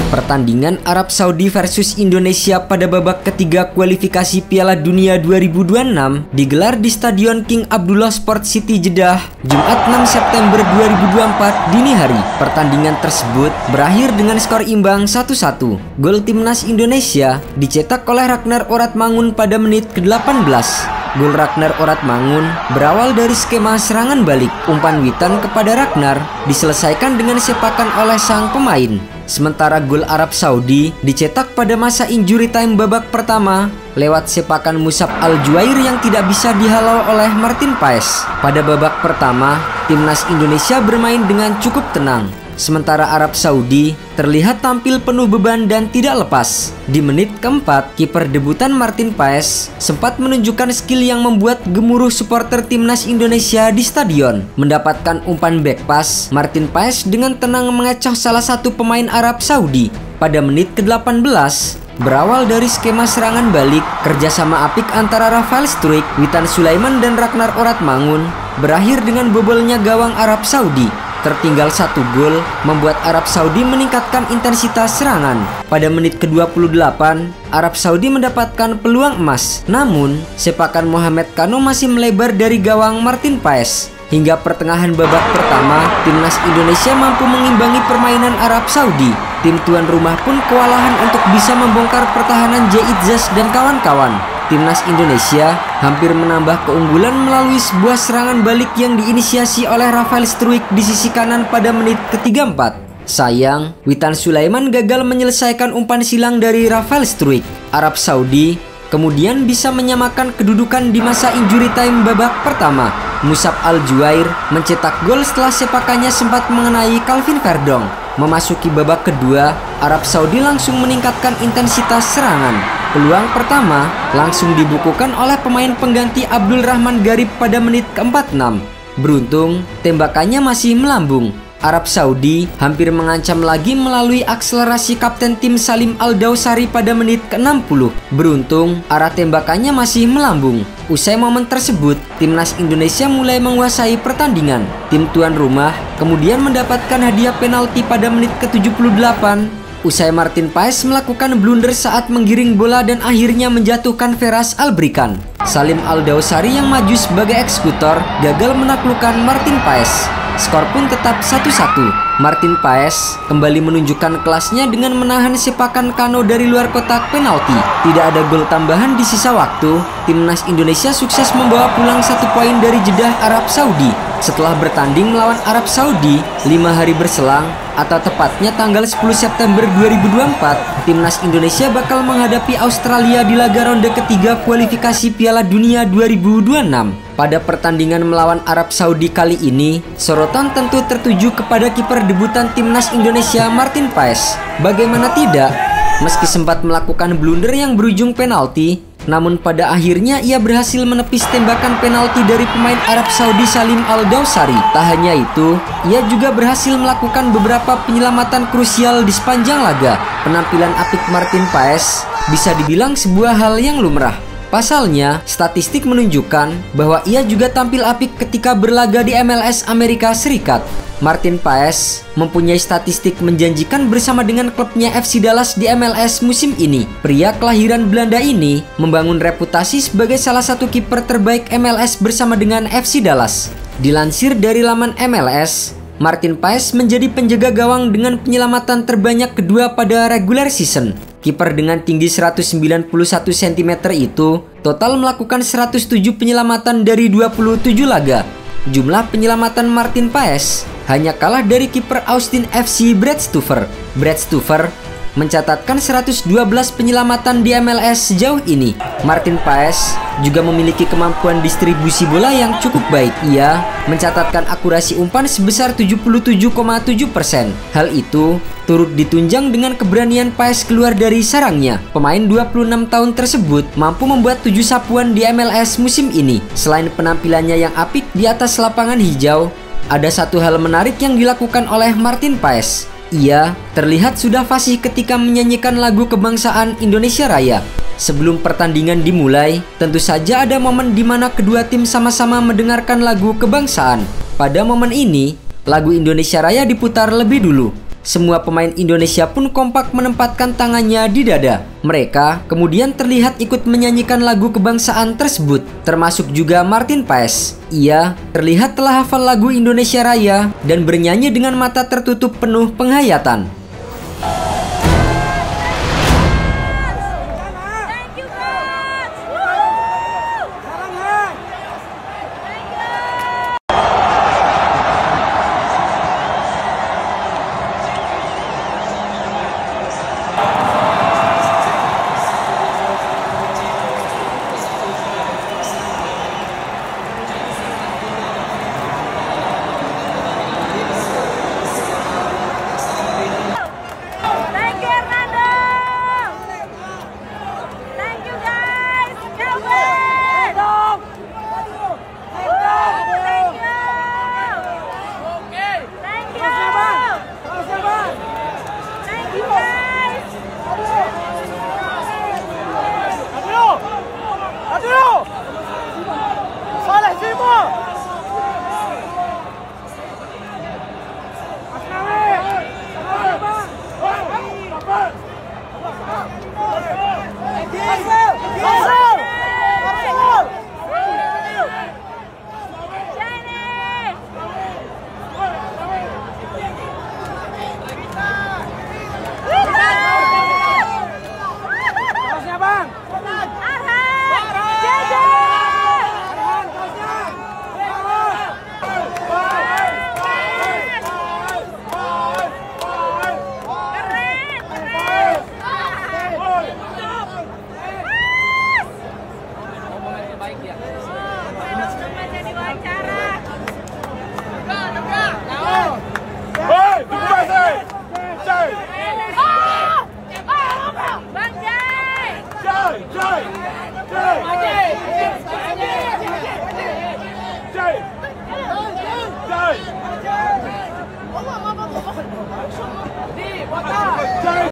Pertandingan Arab Saudi versus Indonesia pada babak ketiga kualifikasi Piala Dunia 2026 digelar di Stadion King Abdullah Sport City Jeddah, Jumat 6 September 2024 dini hari. Pertandingan tersebut berakhir dengan skor imbang 1-1. Gol timnas Indonesia dicetak oleh Ragnar Oratmangun pada menit ke-18. Gol Ragnar Oratmangun berawal dari skema serangan balik. Umpan Witan kepada Ragnar diselesaikan dengan sepakan oleh sang pemain. Sementara gol Arab Saudi dicetak pada masa injury time babak pertama lewat sepakan Musab Al-Juair yang tidak bisa dihalau oleh Martin Paes. Pada babak pertama, timnas Indonesia bermain dengan cukup tenang. Sementara Arab Saudi terlihat tampil penuh beban dan tidak lepas. Di menit keempat, kiper debutan Martin Paes sempat menunjukkan skill yang membuat gemuruh supporter timnas Indonesia di stadion. Mendapatkan umpan back pass, Martin Paes dengan tenang mengecoh salah satu pemain Arab Saudi. Pada menit ke-18, berawal dari skema serangan balik, kerjasama apik antara Rafael Struijk, Witan Sulaiman dan Ragnar Oratmangun berakhir dengan bobolnya gawang Arab Saudi. Tertinggal satu gol membuat Arab Saudi meningkatkan intensitas serangan. Pada menit ke-28, Arab Saudi mendapatkan peluang emas. Namun, sepakan Mohamed Kano masih melebar dari gawang Martin Paes. Hingga pertengahan babak pertama, timnas Indonesia mampu mengimbangi permainan Arab Saudi. Tim tuan rumah pun kewalahan untuk bisa membongkar pertahanan Jaitzes dan kawan-kawan. Timnas Indonesia hampir menambah keunggulan melalui sebuah serangan balik yang diinisiasi oleh Rafael Struijk di sisi kanan pada menit ke-34. Sayang, Witan Sulaiman gagal menyelesaikan umpan silang dari Rafael Struijk. Arab Saudi kemudian bisa menyamakan kedudukan di masa injury time babak pertama. Musab Al-Juair mencetak gol setelah sepakannya sempat mengenai Calvin Verdong. Memasuki babak kedua, Arab Saudi langsung meningkatkan intensitas serangan. Peluang pertama langsung dibukukan oleh pemain pengganti Abdul Rahman Garib pada menit ke-46. Beruntung, tembakannya masih melambung. Arab Saudi hampir mengancam lagi melalui akselerasi kapten tim Salim Al-Dawsari pada menit ke-60. Beruntung, arah tembakannya masih melambung. Usai momen tersebut, timnas Indonesia mulai menguasai pertandingan. Tim tuan rumah kemudian mendapatkan hadiah penalti pada menit ke-78. Usai Martin Paes melakukan blunder saat menggiring bola dan akhirnya menjatuhkan Feras Albrikan. Salim Al-Dawsari yang maju sebagai eksekutor gagal menaklukkan Martin Paes. Skor pun tetap 1-1. Martin Paes kembali menunjukkan kelasnya dengan menahan sepakan Kano dari luar kotak penalti. Tidak ada gol tambahan di sisa waktu. Timnas Indonesia sukses membawa pulang 1 poin dari Jeddah Arab Saudi. Setelah bertanding melawan Arab Saudi 5 hari berselang, atau tepatnya tanggal 10 September 2024, timnas Indonesia bakal menghadapi Australia di laga ronde ketiga kualifikasi Piala Dunia 2026. Pada pertandingan melawan Arab Saudi kali ini, sorotan tentu tertuju kepada kiper debutan timnas Indonesia Martin Paes. Bagaimana tidak, meski sempat melakukan blunder yang berujung penalti, namun pada akhirnya ia berhasil menepis tembakan penalti dari pemain Arab Saudi Salim Al-Dawsari. Tak hanya itu, ia juga berhasil melakukan beberapa penyelamatan krusial di sepanjang laga. Penampilan apik Martin Paes bisa dibilang sebuah hal yang lumrah. Pasalnya, statistik menunjukkan bahwa ia juga tampil apik ketika berlaga di MLS Amerika Serikat. Martin Paes mempunyai statistik menjanjikan bersama dengan klubnya FC Dallas di MLS musim ini. Pria kelahiran Belanda ini membangun reputasi sebagai salah satu kiper terbaik MLS bersama dengan FC Dallas. Dilansir dari laman MLS, Martin Paes menjadi penjaga gawang dengan penyelamatan terbanyak kedua pada regular season. Kiper dengan tinggi 191 cm itu total melakukan 107 penyelamatan dari 27 laga. Jumlah penyelamatan Martin Paes hanya kalah dari kiper Austin FC Brad Stuver. Brad Stuver mencatatkan 112 penyelamatan di MLS sejauh ini. Martin Paes juga memiliki kemampuan distribusi bola yang cukup baik. Ia mencatatkan akurasi umpan sebesar 77,7%. Hal itu turut ditunjang dengan keberanian Paes keluar dari sarangnya. Pemain 26 tahun tersebut mampu membuat 7 sapuan di MLS musim ini. Selain penampilannya yang apik di atas lapangan hijau, ada satu hal menarik yang dilakukan oleh Martin Paes. Ia terlihat sudah fasih ketika menyanyikan lagu kebangsaan Indonesia Raya. Sebelum pertandingan dimulai, tentu saja ada momen di mana kedua tim sama-sama mendengarkan lagu kebangsaan. Pada momen ini, lagu Indonesia Raya diputar lebih dulu. Semua pemain Indonesia pun kompak menempatkan tangannya di dada. Mereka kemudian terlihat ikut menyanyikan lagu kebangsaan tersebut, termasuk juga Martin Paes. Ia terlihat telah hafal lagu Indonesia Raya dan bernyanyi dengan mata tertutup penuh penghayatan.